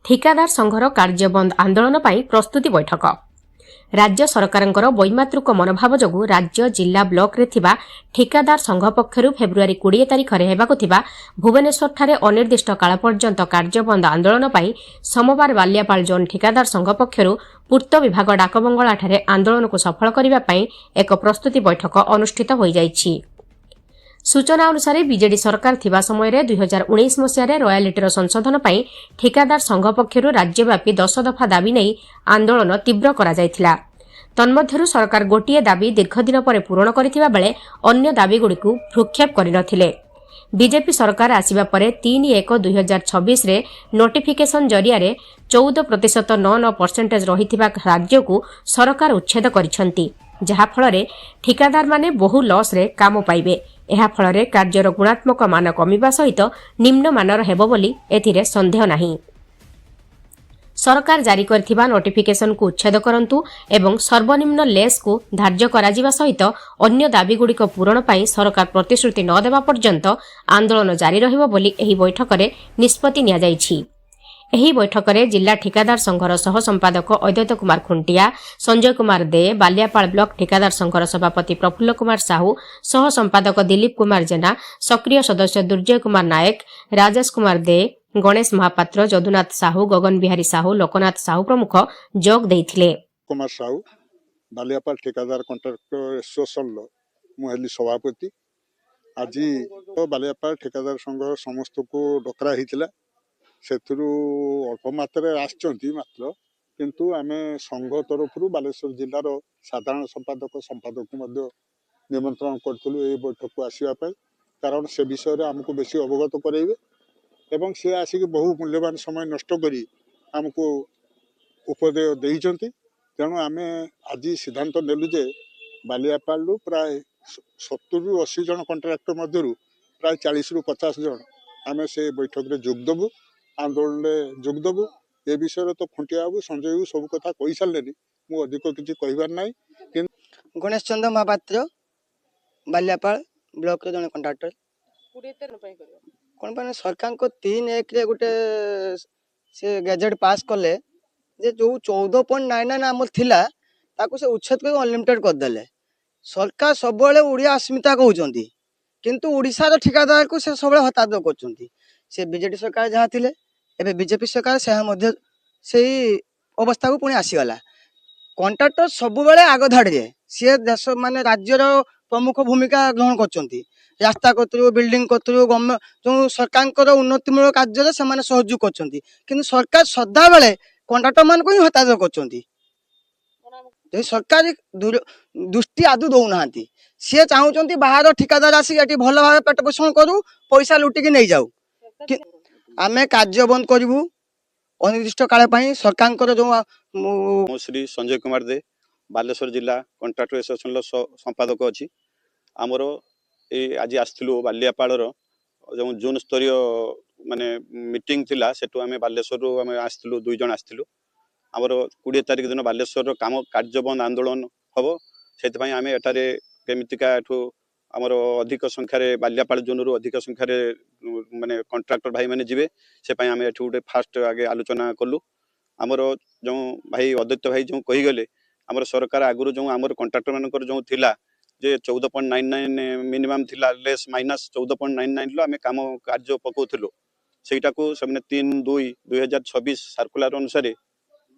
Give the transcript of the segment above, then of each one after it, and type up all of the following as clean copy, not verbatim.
ठिकादार संघर कार्यबंद आंदोलन पर प्रस्तुति बैठक। राज्य सरकारंकर वैमातृक मनोभाव जोगु राज्य जिला ब्लॉक रे थिबा ठिकादार संघ पक्षरु फेब्रुआरी 20 तारिख रे हेबाकु थिबा भुवनेश्वर ठारे अनिर्दिष्ट काल पर्यंत कार्यबंद आंदोलन पर सोमवार बालियापाल जोन ठिकादार संघ पक्षरु पूर्त विभाग डाकबंगला ठारे आंदोलन को सफल करिबा पई एक प्रस्तुति बैठक अनुष्ठित होई जाइछि। सूचना अनुसार बीजेडी सरकार थिबा समय 2019 मसीह रॉयल्टीर संशोधन पर ठिकादार संघ पक्षरु राज्यव्यापी 10 दफा दाबी नहीं आंदोलन तीव्र करा जायथिला। तन्मध्यरु सरकार गोटिए दाबी दीर्घदिन पर पूरण करथिबा बेले अन्य दाबीगुड़िकु भ्रुक्षेप करिनथिले। बीजेपी सरकार आसिबा परे 3/1/2026 रे नोटिफिकेशन जरिया 14% 99% रहिथिबा राज्य को सरकार उच्छेद करिसंती, जहा फलरे ठिकादार माने बहु लॉस रे काम पाइबे। एहा फलरे कार्यर गुणात्मक मान कमिबा सहित निम्न मानर हेबो बोली एथिरे संदेह नाही। सरकार जारी करथिबा नोटिफिकेशन को उच्छेद करंतु एवं सर्वनिम्न लेस को धार्य कराजिबा सहित अन्य दाबीगुड़िक पूरण पई सरकार प्रतिश्रुति न देबा पर्यंत आंदोलन जारी रहिबो बोली एही बैठक रे निष्पत्ति निया जाइछि। एही बैठक रे जिला ठिकादार संघर सह संपादक अद्वैत कुमार खुंटिया, संजय कुमार दे, बालियापाल ब्लॉक ठिकादार संघर सभापति प्रफुल्ल कुमार साहू, सह संपादक दिलीप कुमार जेना, सक्रिय सदस्य दुर्जय कुमार नायक, राजेश कुमार दे, गणेश महापात्र, जदुनाथ साहू, गगन बिहारी साहू, लोकनाथ साहू प्रमुख जोग देइथिले। कुमार साहू बालियापाल ठिकादार कॉन्ट्रैक्टर एसोसिएशन मुहली सभापति आज तो बालियापाल ठिकादार संघ समस्त को डकरा होता से अल्प मात्रा आसचंती मात्र किंतु आमे संघ तरफ बालेश्वर जिलार साधारण संपादक को निमंत्रण करूँ ये बैठक को आसवाई, कारण से विषय आमको बेसी अवगत करेंगे एवं सी आसिक बहु मूल्यवान समय नष्ट करी आमको उपदेश देइचंती। तेणु आमे आज सिद्धांत नेलु जे बालियापाल प्राय 70 ରୁ 80 जन कॉन्ट्रैक्टर मध्यरु प्राय 40 ରୁ 50 जन आमे से बैठक रे जोग देबु, आंदोलन में जोग देबु। ए विषय तो खुंटिया बाबू संजय बाबू सब कथा कहि सारलेनी, मु अधिक किछि कहिबार नै। गणेश चंद्र महापात्र बालियापाल ब्लॉक रे जने कॉन्ट्रैक्टर कोन पर सरकार को 3/1 रे गुटे से गैजेट पास कले जे जो 14.99 आम थिला ताको से उच्छेद कर अनलिमिटेड कर देले। सरकार सब ओडिया अस्मिता कहउचंती किंतु ओडिसा रो ठिकादार को से सब हतादर करचंती। से बीजेडी सरकार जहाँ थिले एबे बीजेपी सरकार से मध्य से अवस्था को पुणी आसीगला। कॉन्ट्रैक्टर सब आग धाड़ी सी देश माने राज्यर प्रमुख भूमिका ग्रहण करचंती। रास्ता कतरू बिल्डिंग कतरू जो सरकार उन्नतिमूलक कार्य से सहयोग करचंती, किंतु सरकार सदा बेले कॉन्ट्रैक्टर मान को ही हतादर करचंती। सरकार दृष्टि आदु दौना सी चाहूँ बाहर ठिकादार आसिक भल भाव पेट पोषण करू, पैसा लुटिकी नहीं जाऊ। आमे कार्य बंद करू अनिर्दिष्ट काल सरकार जो श्री संजय कुमार दे बालेश्वर जिला कॉन्ट्रैक्टर एसोसिएशन संपादक अच्छी आमर ये आज आसलु बालियापाल जो जून स्तरीय माने मीटिंग थिला सेटू आमे बालेश्वर आमे आसलु 2 जन आसलु। आमर 20 तारिख दिन बालेश्वर काम कार्यबंद आंदोलन हम से आमे एटारे केमितिका एठू आमर अधिक संख्यार बालियापाल जोन रु अधिक संख्यार माने कॉन्ट्रैक्टर भाई माने जीवे से पई आमे एठू गोटे फास्ट आगे आलोचना कलु। आमर जो भाई अद्वैत भाई जो कही गले आमर सरकार आगुरु जो आमर कॉन्ट्रैक्टर मानकर जो थिला जे 14.99 मिनिमम थिला लेस माइनस 14.99 लो आमे काम कार्य पकोथलो सेटा को सबने 3/2/2026 सर्कुलर अनुसार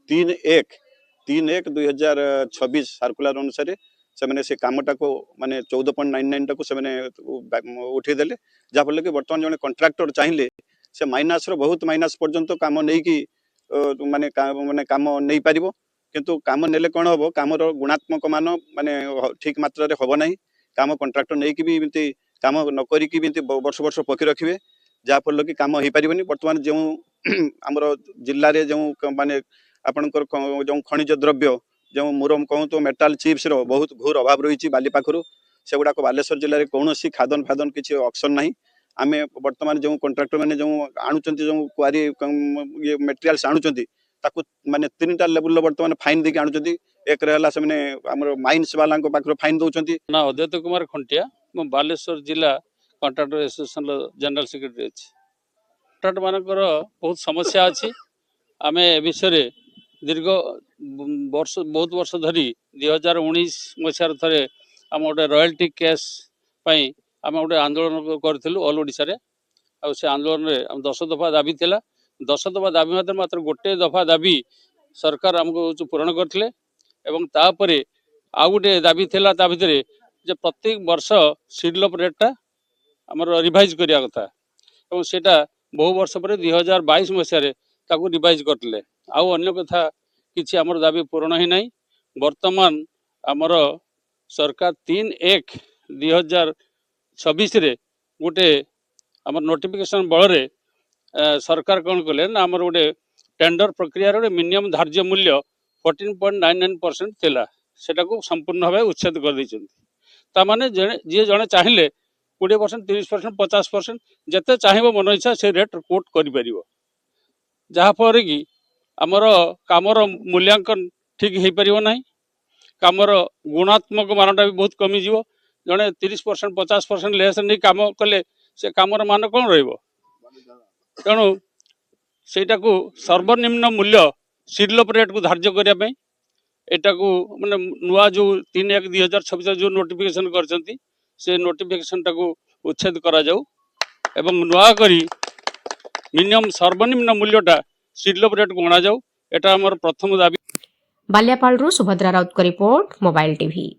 3/1/2026 सर्कुलर अनुसार से से कामटा को माने 14.99 टाको से उठे देले, जहाँ फल कि बर्तमान जने कॉन्ट्रैक्टर चाहिए से माइनस रो बहुत माइनस पर्यंत काम नहीं कि माने काम नहीं पारिबो, किंतु काम नेले कौन हम काम गुणात्मक मान माने ठीक मात्रा रे हम नहीं। काम कॉन्ट्रैक्टर नहीं कि भी काम न करी वर्ष वर्ष पकी रखिए, जहाँ फल कि काम हो पारिबनी। बर्तमान जो आमर जिले में जो माने आपनकर जो खनिज द्रव्य जो मुरम कहूँ तो मेटाल चिप्स रो बहुत घोर अभाव रही बाली पाखु से गुड़ाक बालेश्वर जिले में कौन खादन फादन किसी ऑप्शन ना। आम बर्तमान जो कॉन्ट्रैक्टर मैंने जो आणुंट जो क्वारी ये मेटेरियाल्स आणुंट ताकू माने 3टा लेवल बर्तमान फाइन देके आणुंट। एक रहा से माइन्स वाला पाखर फाइन दौरान ना। अद्वैत कुमार खुंटिया मु बालेश्वर जिला कॉन्ट्रैक्टर एसोसिएशन जनरल सेक्रेटरी अच्छी। कॉन्ट्रैक्टर मानकर बहुत समस्या अच्छी आमे ए विषय दीर्घ वर्ष बहुत वर्ष धरी 2019 मसीहार थरे आम गोटे रॉयल्टी केस आम गोटे आंदोलन करूँ ऑल ओडिशा रे आ से आंदोलन रे 10 दफा दाबी थिला 10 दफा दाबी मात्र गोटे दफा दाबी सरकार आमको पूरण करथिले एवं तापरे आ गोटे दाबी थिला ता भितरे जे प्रत्येक वर्ष सीडलप रेटटा आमर रिवाइज करिया कथा एवं सेटा बहु वर्ष पर 2022 मसीहारे ताकू रिवाइज करथिले आउ अन्य कथा किछि आमर दाबी पूरण ही नाही वर्तमान आमर सरकार 3/1/2026 रे गोटे आमर नोटिफिकेशन बल रे सरकार कौन कले ना आमर गोटे टेंडर प्रक्रिया रे मिनिमम धार्य मूल्य 14.99% थिला सेटा को संपूर्ण भाव उच्छेद कर दैछन ता माने जे जने चाहिए 20%, 30%, 50% जते चाहिए मन इच्छा से रेट कोट करि परिबो जहा पर कि आमर कामर मूल्यांकन ठीक हो पारिबो नाही कामर गुणात्मक मानटा भी बहुत कमी जीवो जने 30%, 50% लेस नहीं काम कले से कामर मान कौन रहिबो तेणु सेटा को सर्वनिम्न मूल्य सीडलप रेट को धार्य करिया पई एटा को माने नुआ जो 3/1/2026 जो नोटिफिकेशन करछंती से नोटिफिकेशन टाको उच्छेद करा जाऊ एवं नुआ करी मिनिमम सर्वनिम्न मूल्यटा सीडलप रेट को अणा जाऊ एटा हमर प्रथम दाबी। बाल्यापालरू Subhadra Raut report mobile TV.